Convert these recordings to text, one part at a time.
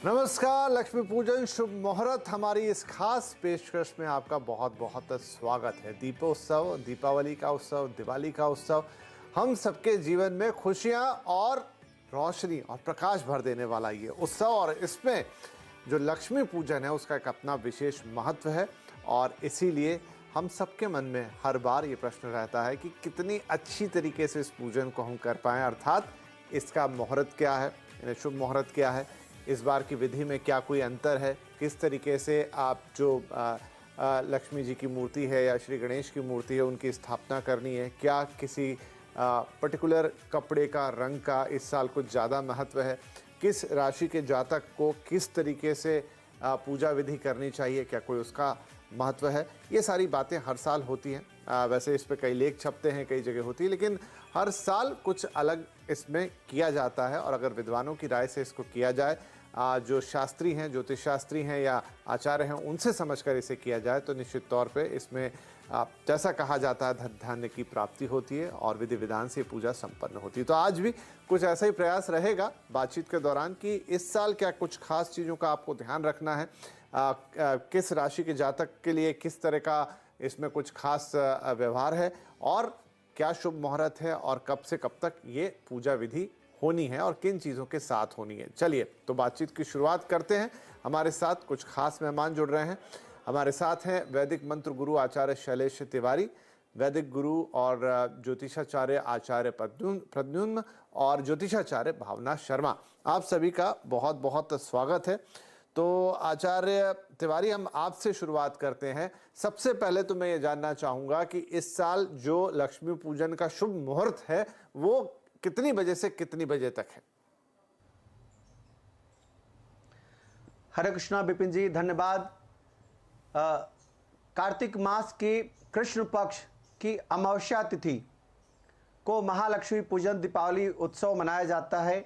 नमस्कार। लक्ष्मी पूजन शुभ मुहूर्त हमारी इस खास पेशकश में आपका बहुत बहुत स्वागत है। दीपोत्सव, दीपावली का उत्सव, दिवाली का उत्सव हम सबके जीवन में खुशियां और रोशनी और प्रकाश भर देने वाला ये उत्सव, और इसमें जो लक्ष्मी पूजन है उसका एक अपना विशेष महत्व है। और इसीलिए हम सबके मन में हर बार ये प्रश्न रहता है कि कितनी अच्छी तरीके से इस पूजन को हम कर पाएँ, अर्थात इसका मुहूर्त क्या है, यानी शुभ मुहूर्त क्या है, इस बार की विधि में क्या कोई अंतर है, किस तरीके से आप जो लक्ष्मी जी की मूर्ति है या श्री गणेश की मूर्ति है उनकी स्थापना करनी है, क्या किसी पर्टिकुलर कपड़े का रंग का इस साल कुछ ज़्यादा महत्व है, किस राशि के जातक को किस तरीके से पूजा विधि करनी चाहिए, क्या कोई उसका महत्व है। ये सारी बातें हर साल होती हैं। वैसे इस पे कई लेख छपते हैं, कई जगह होती है, लेकिन हर साल कुछ अलग इसमें किया जाता है। और अगर विद्वानों की राय से इसको किया जाए, जो शास्त्री हैं, ज्योतिष शास्त्री हैं या आचार्य हैं, उनसे समझकर इसे किया जाए तो निश्चित तौर पे इसमें जैसा कहा जाता है धन धान्य की प्राप्ति होती है और विधि विधान से पूजा संपन्न होती है। तो आज भी कुछ ऐसा ही प्रयास रहेगा बातचीत के दौरान कि इस साल क्या कुछ खास चीज़ों का आपको ध्यान रखना है, किस राशि के जातक के लिए किस तरह का इसमें कुछ खास व्यवहार है, और क्या शुभ मुहूर्त है और कब से कब तक ये पूजा विधि होनी है और किन चीज़ों के साथ होनी है। चलिए तो बातचीत की शुरुआत करते हैं। हमारे साथ कुछ खास मेहमान जुड़ रहे हैं। हमारे साथ हैं वैदिक मंत्र गुरु आचार्य शैलेश तिवारी, वैदिक गुरु और ज्योतिषाचार्य आचार्य प्रद्युम्न और ज्योतिषाचार्य भावना शर्मा। आप सभी का बहुत बहुत स्वागत है। तो आचार्य तिवारी, हम आपसे शुरुआत करते हैं। सबसे पहले तो मैं ये जानना चाहूँगा कि इस साल जो लक्ष्मी पूजन का शुभ मुहूर्त है वो कितनी बजे से कितनी बजे तक है? हरे कृष्णा विपिन जी, धन्यवाद। कार्तिक मास की कृष्ण पक्ष की अमावस्या तिथि को महालक्ष्मी पूजन दीपावली उत्सव मनाया जाता है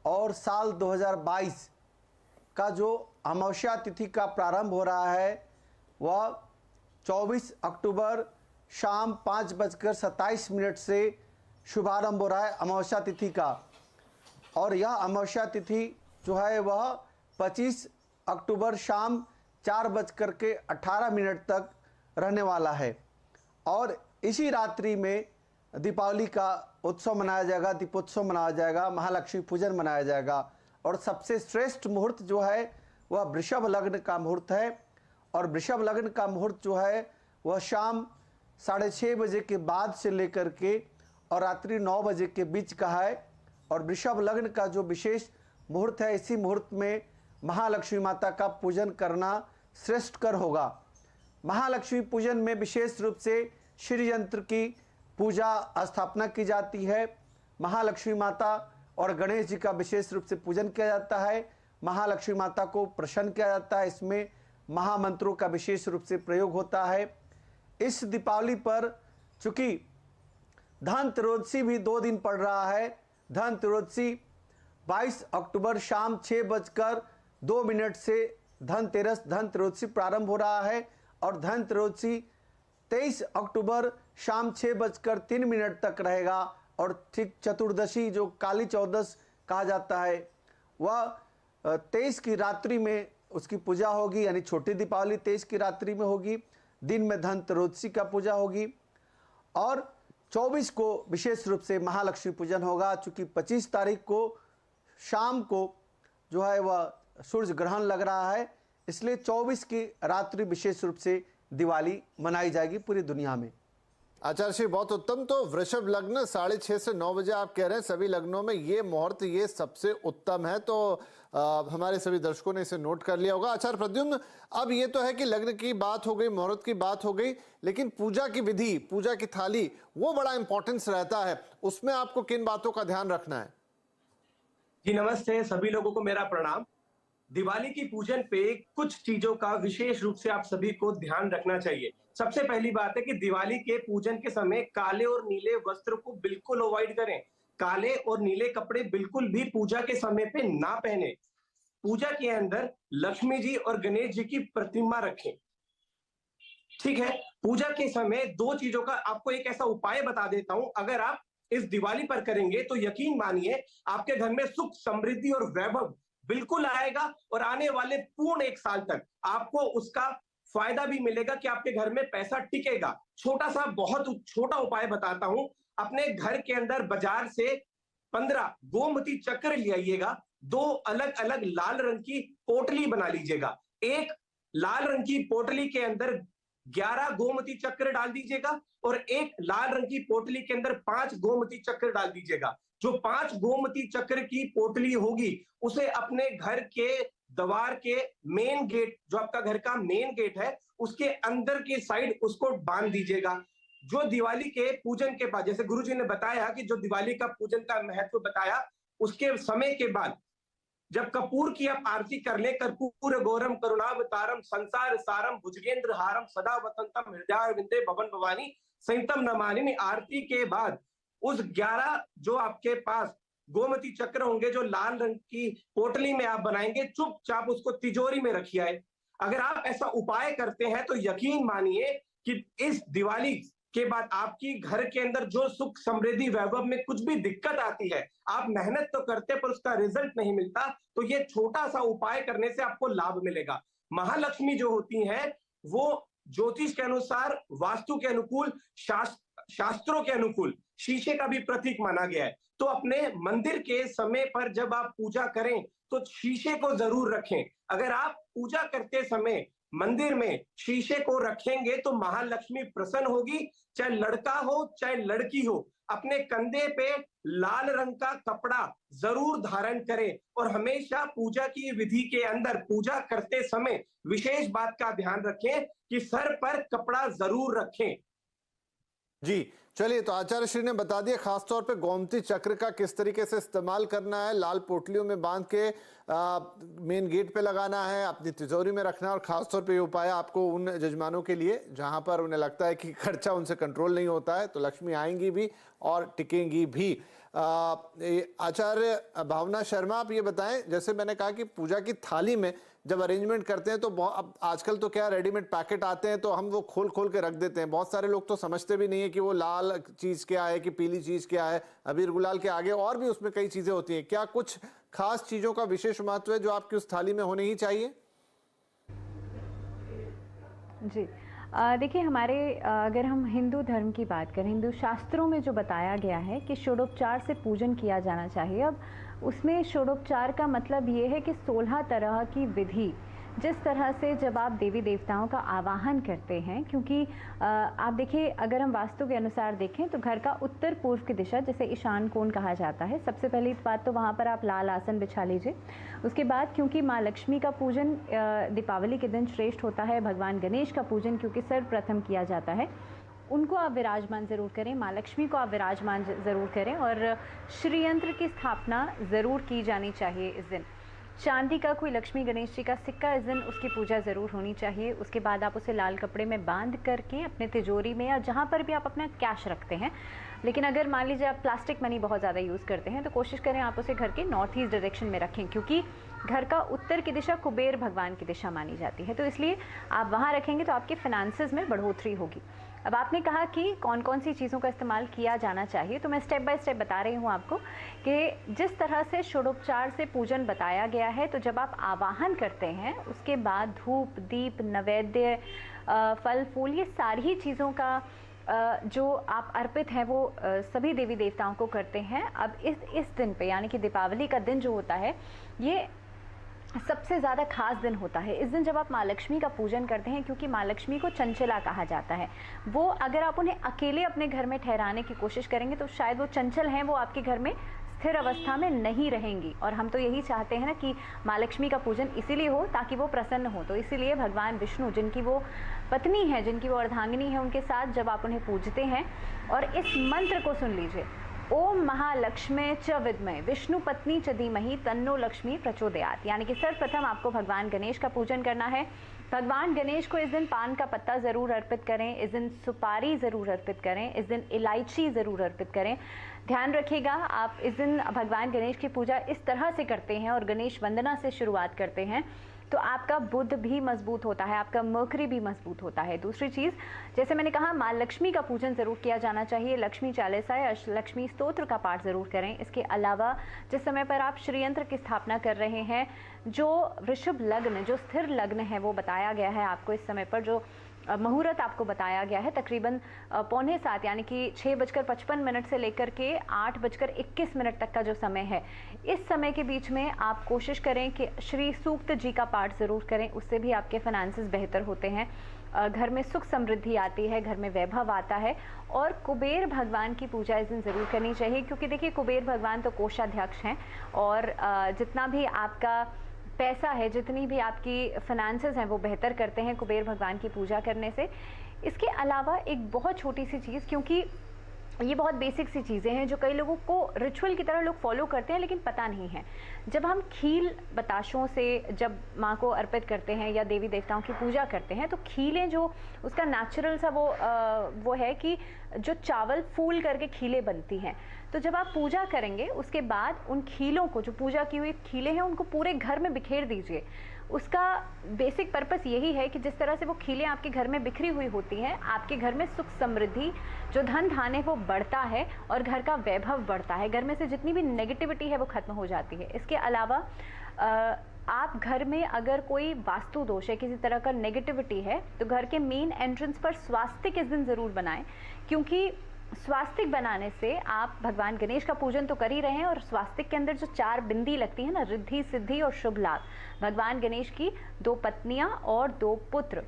और साल 2022 का जो अमावस्या तिथि का प्रारंभ हो रहा है वह 24 अक्टूबर शाम 5:27 से शुभारंभ हो रहा है अमावस्या तिथि का। और यह अमावस्या तिथि जो है वह 25 अक्टूबर शाम 4:18 तक रहने वाला है। और इसी रात्रि में दीपावली का उत्सव मनाया जाएगा, दीपोत्सव मनाया जाएगा, महालक्ष्मी पूजन मनाया जाएगा। और सबसे श्रेष्ठ मुहूर्त जो है वह वृषभ लग्न का मुहूर्त है। और वृषभ लग्न का मुहूर्त जो है वह शाम 6:30 बजे के बाद से लेकर के और रात्रि 9 बजे के बीच का है। और वृषभ लग्न का जो विशेष मुहूर्त है, इसी मुहूर्त में महालक्ष्मी माता का पूजन करना श्रेष्ठकर होगा। महालक्ष्मी पूजन में विशेष रूप से श्री यंत्र की पूजा स्थापना की जाती है। महालक्ष्मी माता और गणेश जी का विशेष रूप से पूजन किया जाता है। महालक्ष्मी माता को प्रसन्न किया जाता है। इसमें महामंत्रों का विशेष रूप से प्रयोग होता है। इस दीपावली पर चूंकि धनतेरस भी 2 दिन पड़ रहा है। धनतेरस 22 अक्टूबर शाम 6:02 से धनतेरस प्रारंभ हो रहा है और धनतेरस 23 अक्टूबर शाम 6:03 तक रहेगा। और ठीक चतुर्दशी जो काली चौदस कहा जाता है वह 23 की रात्रि में उसकी पूजा होगी, यानी छोटी दीपावली 23 की रात्रि में होगी। दिन में धनतेरस का पूजा होगी और 24 को विशेष रूप से महालक्ष्मी पूजन होगा। चूँकि 25 तारीख को शाम को जो है वह सूर्य ग्रहण लग रहा है, इसलिए 24 की रात्रि विशेष रूप से दिवाली मनाई जाएगी पूरी दुनिया में। आचार्य श्री, बहुत उत्तम। तो वृषभ लग्न 6:30 से 9 बजे आप कह रहे हैं, सभी लग्नों में ये मुहूर्त ये सबसे उत्तम है। तो हमारे सभी दर्शकों ने इसे नोट कर लिया होगा। आचार्य प्रद्युम्न, अब ये तो है कि लग्न की बात हो गई, मुहूर्त की बात हो गई, लेकिन पूजा की विधि, पूजा की थाली, वो बड़ा इंपॉर्टेंस रहता है। उसमें आपको किन बातों का ध्यान रखना है? जी नमस्ते, सभी लोगों को मेरा प्रणाम। दिवाली की पूजन पे कुछ चीजों का विशेष रूप से आप सभी को ध्यान रखना चाहिए। सबसे पहली बात है कि दिवाली के पूजन के समय काले और नीले वस्त्र को बिल्कुल अवॉइड करें। काले और नीले कपड़े बिल्कुल भी पूजा के समय पे ना पहने। पूजा के अंदर लक्ष्मी जी और गणेश जी की प्रतिमा रखें। ठीक है, पूजा के समय 2 चीजों का आपको एक ऐसा उपाय बता देता हूं। अगर आप इस दिवाली पर करेंगे तो यकीन मानिए आपके घर में सुख, समृद्धि और वैभव बिल्कुल आएगा और आने वाले पूर्ण 1 साल तक आपको उसका फायदा भी मिलेगा कि आपके घर में पैसा टिकेगा। छोटा सा बहुत छोटा उपाय बताता हूं। अपने घर के अंदर बाजार से 15 गोमती चक्र ले आइएगा। 2 अलग-अलग लाल रंग की पोटली बना लीजिएगा। एक लाल रंग की पोटली के अंदर 11 गोमती चक्र डाल दीजिएगा और एक लाल रंग की पोटली के अंदर 5 गोमती चक्र डाल दीजिएगा। जो 5 गोमती चक्र की पोटली होगी, उसे अपने घर के द्वार के मेन गेट, जो आपका घर का मेन गेट है, उसके अंदर की साइड उसको बांध दीजिएगा। जो दिवाली के पूजन के बाद, जैसे गुरुजी ने बताया कि जो दिवाली का पूजन का महत्व बताया, उसके समय के बाद जब कपूर की आप आरती कर ले, कर्पूर गौरम करुणावतारम संसार सारम भुजगेंद्र हारम सदा वसंतम हृदय विंदे भवन भवानी संतम नमानि आरती के बाद उस 11 जो आपके पास गोमती चक्र होंगे, जो लाल रंग की पोटली में आप बनाएंगे, चुपचाप उसको तिजोरी में रखिए आए। अगर आप ऐसा उपाय करते हैं तो यकीन मानिए कि इस दिवाली के बाद आपकी घर के अंदर जो सुख समृद्धि वैभव में कुछ भी दिक्कत आती है, आप मेहनत तो करते पर उसका रिजल्ट नहीं मिलता, तो ये छोटा सा उपाय करने से आपको लाभ मिलेगा। महालक्ष्मी जो होती हैं, वो ज्योतिष के अनुसार, वास्तु के अनुकूल, शास्त्रों के अनुकूल शीशे का भी प्रतीक माना गया है। तो अपने मंदिर के समय पर जब आप पूजा करें तो शीशे को जरूर रखें। अगर आप पूजा करते समय मंदिर में शीशे को रखेंगे तो महालक्ष्मी प्रसन्न होगी। चाहे लड़का हो चाहे लड़की हो, अपने कंधे पे लाल रंग का कपड़ा जरूर धारण करें और हमेशा पूजा की विधि के अंदर पूजा करते समय विशेष बात का ध्यान रखें कि सर पर कपड़ा जरूर रखें। जी चलिए, तो आचार्य श्री ने बता दिया खासतौर पे गोमती चक्र का किस तरीके से इस्तेमाल करना है। लाल पोटलियों में बांध के मेन गेट पे लगाना है, अपनी तिजोरी में रखना है। और खासतौर पे ये उपाय आपको उन जजमानों के लिए जहां पर उन्हें लगता है कि खर्चा उनसे कंट्रोल नहीं होता है, तो लक्ष्मी आएंगी भी और टिकेंगी भी। आचार्य भावना शर्मा, आप ये बताएं, जैसे मैंने कहा कि पूजा की थाली में जब अरेंजमेंट करते हैं तो अब आजकल तो क्या रेडीमेड पैकेट आते हैं, तो हम वो खोल खोल के रख देते हैं। बहुत सारे लोग तो समझते भी नहीं है कि वो लाल चीज क्या है कि पीली चीज क्या है। अबीर गुलाल के आगे और भी उसमें कई चीजें होती हैं। क्या कुछ खास चीजों का विशेष महत्व है जो आपकी उस थाली में होने ही चाहिए? जी देखिए, हमारे अगर हम हिंदू धर्म की बात करें, हिंदू शास्त्रों में जो बताया गया है कि षोडोपचार से पूजन किया जाना चाहिए। अब उसमें षोडोपचार का मतलब ये है कि 16 तरह की विधि, जिस तरह से जब आप देवी देवताओं का आवाहन करते हैं, क्योंकि आप देखिए अगर हम वास्तु के अनुसार देखें तो घर का उत्तर पूर्व की दिशा, जिसे ईशान कोण कहा जाता है, सबसे पहली बात तो वहाँ पर आप लाल आसन बिछा लीजिए। उसके बाद क्योंकि माँ लक्ष्मी का पूजन दीपावली के दिन श्रेष्ठ होता है, भगवान गणेश का पूजन क्योंकि सर्वप्रथम किया जाता है, उनको आप विराजमान ज़रूर करें, माँ लक्ष्मी को आप विराजमान ज़रूर करें और श्री यंत्र की स्थापना ज़रूर की जानी चाहिए इस दिन। चांदी का कोई लक्ष्मी गणेश जी का सिक्का इस दिन उसकी पूजा ज़रूर होनी चाहिए। उसके बाद आप उसे लाल कपड़े में बांध करके अपने तिजोरी में या जहाँ पर भी आप अपना कैश रखते हैं, लेकिन अगर मान लीजिए आप प्लास्टिक मनी बहुत ज़्यादा यूज़ करते हैं तो कोशिश करें आप उसे घर के नॉर्थ ईस्ट डायरेक्शन में रखें, क्योंकि घर का उत्तर की दिशा कुबेर भगवान की दिशा मानी जाती है। तो इसलिए आप वहाँ रखेंगे तो आपके फाइनेंसेस में बढ़ोतरी होगी। अब आपने कहा कि कौन कौन सी चीज़ों का इस्तेमाल किया जाना चाहिए, तो मैं स्टेप बाय स्टेप बता रही हूँ आपको कि जिस तरह से षोडोपचार से पूजन बताया गया है, तो जब आप आवाहन करते हैं उसके बाद धूप दीप नैवेद्य फल फूल, ये सारी चीज़ों का जो आप अर्पित हैं वो सभी देवी देवताओं को करते हैं। अब इस दिन पे, यानी कि दीपावली का दिन जो होता है, ये सबसे ज़्यादा खास दिन होता है। इस दिन जब आप माँ लक्ष्मी का पूजन करते हैं, क्योंकि माँ लक्ष्मी को चंचला कहा जाता है, वो अगर आप उन्हें अकेले अपने घर में ठहराने की कोशिश करेंगे तो शायद वो चंचल हैं, वो आपके घर में स्थिर अवस्था में नहीं रहेंगी। और हम तो यही चाहते हैं ना कि माँ लक्ष्मी का पूजन इसीलिए हो ताकि वो प्रसन्न हो। तो इसीलिए भगवान विष्णु, जिनकी वो पत्नी है, जिनकी वो अर्धांगिनी है, उनके साथ जब आप उन्हें पूजते हैं और इस मंत्र को सुन लीजिए, ओम महालक्ष्मे च विद्महे विष्णु पत्नी च धीमहि तन्नो लक्ष्मी प्रचोदयात्, यानी कि सर्वप्रथम आपको भगवान गणेश का पूजन करना है। भगवान गणेश को इस दिन पान का पत्ता ज़रूर अर्पित करें, इस दिन सुपारी ज़रूर अर्पित करें, इस दिन इलायची ज़रूर अर्पित करें। ध्यान रखिएगा, आप इस दिन भगवान गणेश की पूजा इस तरह से करते हैं और गणेश वंदना से शुरुआत करते हैं तो आपका बुध भी मजबूत होता है, आपका मर्करी भी मजबूत होता है। दूसरी चीज़, जैसे मैंने कहा, माँ लक्ष्मी का पूजन ज़रूर किया जाना चाहिए। लक्ष्मी चालीसा या लक्ष्मी स्तोत्र का पाठ ज़रूर करें। इसके अलावा जिस समय पर आप श्रीयंत्र की स्थापना कर रहे हैं, जो वृषभ लग्न, जो स्थिर लग्न है, वो बताया गया है आपको इस समय पर, जो मुहूर्त आपको बताया गया है तकरीबन 6:45 यानी कि 6:55 से लेकर के 8:21 तक का जो समय है, इस समय के बीच में आप कोशिश करें कि श्री सूक्त जी का पाठ ज़रूर करें। उससे भी आपके फाइनेंसेस बेहतर होते हैं, घर में सुख समृद्धि आती है, घर में वैभव आता है। और कुबेर भगवान की पूजा इस दिन ज़रूर करनी चाहिए, क्योंकि देखिए कुबेर भगवान तो कोषाध्यक्ष हैं और जितना भी आपका पैसा है, जितनी भी आपकी फाइनेंसेस हैं, वो बेहतर करते हैं कुबेर भगवान की पूजा करने से। इसके अलावा एक बहुत छोटी सी चीज़, क्योंकि ये बहुत बेसिक सी चीज़ें हैं जो कई लोगों को रिचुअल की तरह लोग फॉलो करते हैं लेकिन पता नहीं है। जब हम खील बताशों से जब माँ को अर्पित करते हैं या देवी देवताओं की पूजा करते हैं, तो खीलें जो उसका नेचुरल सा वो है कि जो चावल फूल करके खीलें बनती हैं, तो जब आप पूजा करेंगे उसके बाद उन खीलों को, जो पूजा की हुई खीलें हैं, उनको पूरे घर में बिखेर दीजिए। उसका बेसिक पर्पस यही है कि जिस तरह से वो खीलें आपके घर में बिखरी हुई होती हैं, आपके घर में सुख समृद्धि, जो धन धान है, वो बढ़ता है और घर का वैभव बढ़ता है। घर में से जितनी भी नेगेटिविटी है वो खत्म हो जाती है। इसके अलावा आप घर में अगर कोई वास्तु दोष है, किसी तरह का नेगेटिविटी है, तो घर के मेन एंट्रेंस पर स्वास्तिक इस दिन ज़रूर बनाएं, क्योंकि स्वास्तिक बनाने से आप भगवान गणेश का पूजन तो कर ही रहे हैं, और स्वास्तिक के अंदर जो 4 बिंदी लगती है ना, रिद्धि सिद्धि और शुभ लाभ, भगवान गणेश की 2 पत्नियां और 2 पुत्र,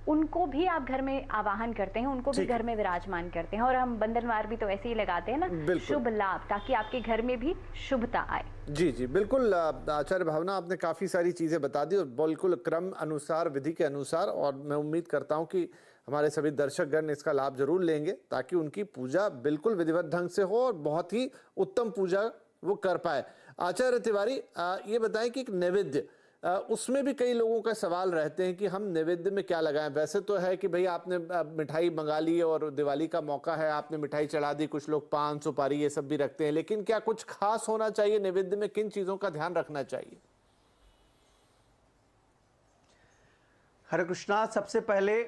उनको भी आप घर में आवाहन करते हैं, उनको भी घर में विराजमान करते हैं। और हम बंधनवार भी तो ऐसे ही लगाते हैं ना, शुभ लाभ, ताकि आपके घर में भी शुभता आए। जी जी बिल्कुल आचार्य भावना, आपने काफ़ी सारी चीज़ें बता दी और बिल्कुल क्रम अनुसार, विधि के अनुसार, और मैं उम्मीद करता हूँ कि हमारे सभी दर्शकगण इसका लाभ जरूर लेंगे, ताकि उनकी पूजा बिल्कुल विधिवत ढंग से हो और बहुत ही उत्तम पूजा वो कर पाए। आचार्य तिवारी, ये बताएं कि एक नैवेद्य, उसमें भी कई लोगों का सवाल रहते हैं कि हम नैवेद्य में क्या लगाएं। वैसे तो है कि भाई आपने मिठाई मंगा ली और दिवाली का मौका है, आपने मिठाई चढ़ा दी, कुछ लोग पान सुपारी ये सब भी रखते हैं, लेकिन क्या कुछ खास होना चाहिए नैवेद्य में? किन चीज़ों का ध्यान रखना चाहिए? हरे कृष्णा। सबसे पहले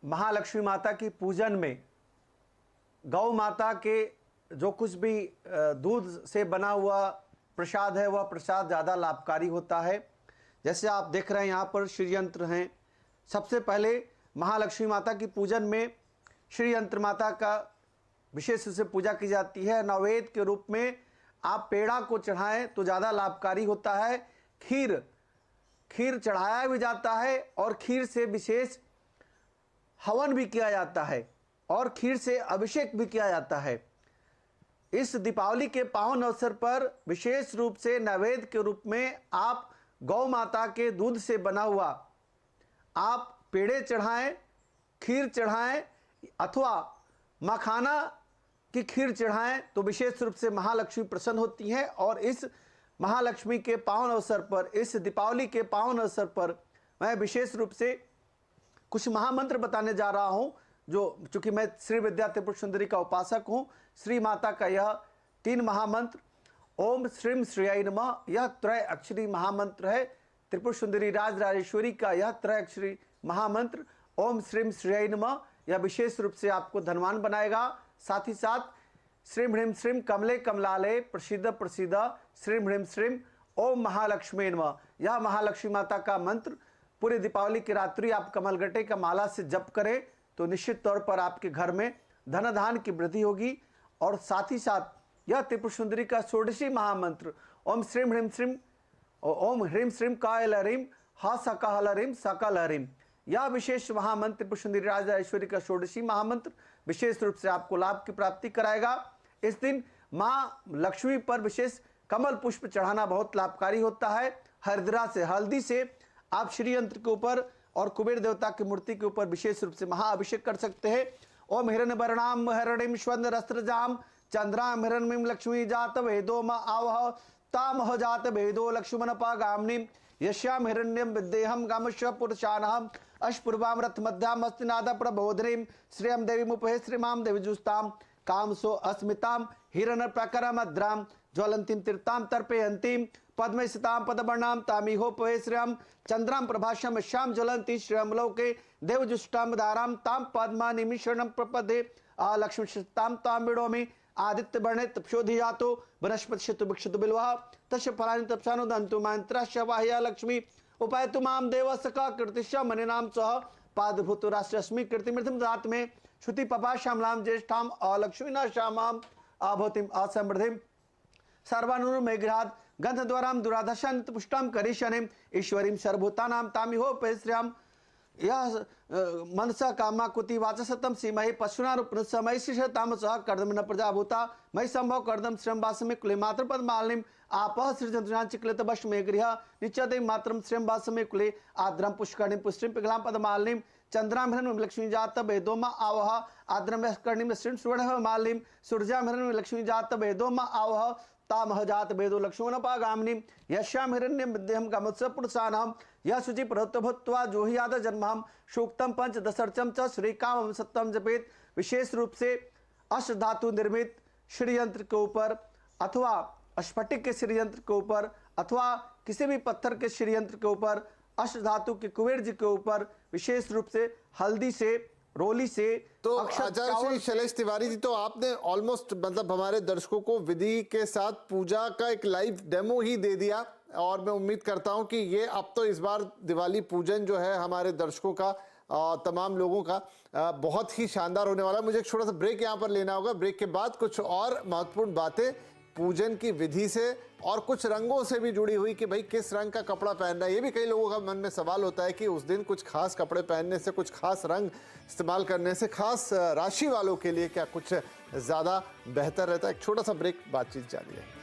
महालक्ष्मी माता की पूजन में गौ माता के जो कुछ भी दूध से बना हुआ प्रसाद है, वह प्रसाद ज़्यादा लाभकारी होता है। जैसे आप देख रहे हैं यहाँ पर श्री यंत्र हैं। सबसे पहले महालक्ष्मी माता की पूजन में श्री यंत्र माता का विशेष रूप से पूजा की जाती है। नैवेद्य के रूप में आप पेड़ा को चढ़ाएं तो ज़्यादा लाभकारी होता है। खीर चढ़ाया भी जाता है और खीर से विशेष हवन भी किया जाता है और खीर से अभिषेक भी किया जाता है। इस दीपावली के पावन अवसर पर विशेष रूप से नैवेद्य के रूप में आप गौ माता के दूध से बना हुआ आप पेड़े चढ़ाएं, खीर चढ़ाएं अथवा मखाना की खीर चढ़ाएं तो विशेष रूप से महालक्ष्मी प्रसन्न होती हैं। और इस महालक्ष्मी के पावन अवसर पर, इस दीपावली के पावन अवसर पर मैं विशेष रूप से कुछ महामंत्र बताने जा रहा हूं, जो चूंकि मैं श्री विद्या त्रिपुर सुंदरी का उपासक हूं। श्री माता का यह 3 महामंत्र, ओम श्रीम श्रेयाय नमः, यह त्रय अक्षरी महामंत्र है। त्रिपुर सुंदरी राजेश्वरी का यह त्रय अक्षरी महामंत्र ओम श्रीम श्रेयाय नमः, यह विशेष रूप से आपको धनवान बनाएगा। साथ ही साथ श्रीम ह्रीम श्रीम कमले कमलालय प्रसिद्ध प्रसिद्ध श्रीम ह्रीम श्रीम ओम महालक्ष्मी नमः, यह महालक्ष्मी माता का मंत्र पूरी दीपावली की रात्रि आप कमलगट्टे का माला से जप करें तो निश्चित तौर पर आपके घर में धन धान की वृद्धि होगी। और साथ ही साथ यह त्रिपुर सुंदरी का षोडशी महामंत्र ओम श्रीम ह्रीम श्रीम ओम ह्रीम श्रीम कायल हरीम हा सकल हरीम सकल हरीम, यह विशेष महामंत्र त्रिपुर सुंदरी राजेश्वरी का षोडशी महामंत्र विशेष रूप से आपको लाभ की प्राप्ति कराएगा। इस दिन माँ लक्ष्मी पर विशेष कमल पुष्प चढ़ाना बहुत लाभकारी होता है। हरिद्रा से, हल्दी से आप श्री यंत्र के ऊपर और कुबेर देवता की मूर्ति के ऊपर विशेष रूप से महाअभिषेक कर सकते हैं। ओम हिरण्यवर्णाम हिरण्यम स्वर्ण चंद्राम हिरण्यम लक्ष्मी जात भेदो म आवह तामह जात भेदो लक्ष्मण पागामनीम यश्याम हिरण्यम विद्येहम गामश्व पुरुषानहम अशपूर्वाम रथ मध्याम अस्तिनाद प्रबोधनीम श्रियम देवी मुपहे श्रीमाम देवीजुस्ताम कामसो अस्मिताम हिरण प्रकरमद्राम ज्वलंतीम तीर्थाम तर्पयंतीम पद्म सिताम पदवर्णाम तामिहो पवे श्रियम चंद्राम प्रभाषम श्याम ज्वलंती श्रियम लोके देवजुष्टाम दाराम ताम पद्मा निमिषणम प्रपदे लक्ष्मी शताम ताम विडोमी आदित्य वर्णे तपशोधि जातो वनस्पति शतु वृक्षतु बिल्वा तस् फलानि तपसानो दंतु मंत्राश्च वाह्या लक्ष्मी उपायतु माम देव सका कृतिश्च मनिनाम सह पादभूत राष्ट्रश्मी कृतिमृतम दात में श्रुति पपा श्यामलाम ज्येष्ठाम अलक्ष्मी न श्यामाम आभूतिम असमृद्धिम सर्वानुर मेघरात गंधद्वाराम दुराधशान पुष्टाम करिशनेम ईश्वरीम सर्वभूतानाम तामिहो पेश्रियाम यह मनसा कामा कुति वाचसतम सीमहि पशुनारूपमय शिशताम सह कर्दम न प्रजाभूता मई संभव कर्दम श्रम वासमे कुले मात्र पद मालिनीम आपह सृजंतुना चिक्लित वश में गृह नित्यदे मात्रम श्रम वासमे कुले आद्रम पुष्करणिम पुष्टिम पिघलाम पद मालिनीम चंद्रामहरण लक्ष्मी जात वेदोमा आवह आद्रम कर्णिम श्रीम सुवर्ण मालिनीम सूर्यामहरण लक्ष्मी जात वेदोमा आवह तामह जात वेदो लक्ष्मणपागामिनी यश्याम हिरण्यम विद्यम गमत्स पुरुषानाम यह शुचि प्रभुत्वा जोहियाद जन्महम सूक्तम पंच दशर्चम च श्रीकामम सत्यम जपेत। विशेष रूप से अष्ट धातु निर्मित श्रीयंत्र के ऊपर अथवा स्फटिक के श्रीयंत्र के ऊपर अथवा किसी भी पत्थर के श्रीयंत्र के ऊपर अष्ट धातु के कुबेर जी के ऊपर विशेष रूप से हल्दी से रोली से तो आचार्य श्री शैलेश तिवारी जी, तो आपने ऑलमोस्ट मतलब हमारे दर्शकों को विधि के साथ पूजा का एक लाइव डेमो ही दे दिया और मैं उम्मीद करता हूं कि ये अब तो इस बार दिवाली पूजन जो है हमारे दर्शकों का तमाम लोगों का बहुत ही शानदार होने वाला है। मुझे एक छोटा सा ब्रेक यहाँ पर लेना होगा। ब्रेक के बाद कुछ और महत्वपूर्ण बातें पूजन की विधि से और कुछ रंगों से भी जुड़ी हुई कि भाई किस रंग का कपड़ा पहनना है। ये भी कई लोगों का मन में सवाल होता है कि उस दिन कुछ खास कपड़े पहनने से, कुछ खास रंग इस्तेमाल करने से खास राशि वालों के लिए क्या कुछ ज़्यादा बेहतर रहता है। एक छोटा सा ब्रेक, बातचीत जारी है।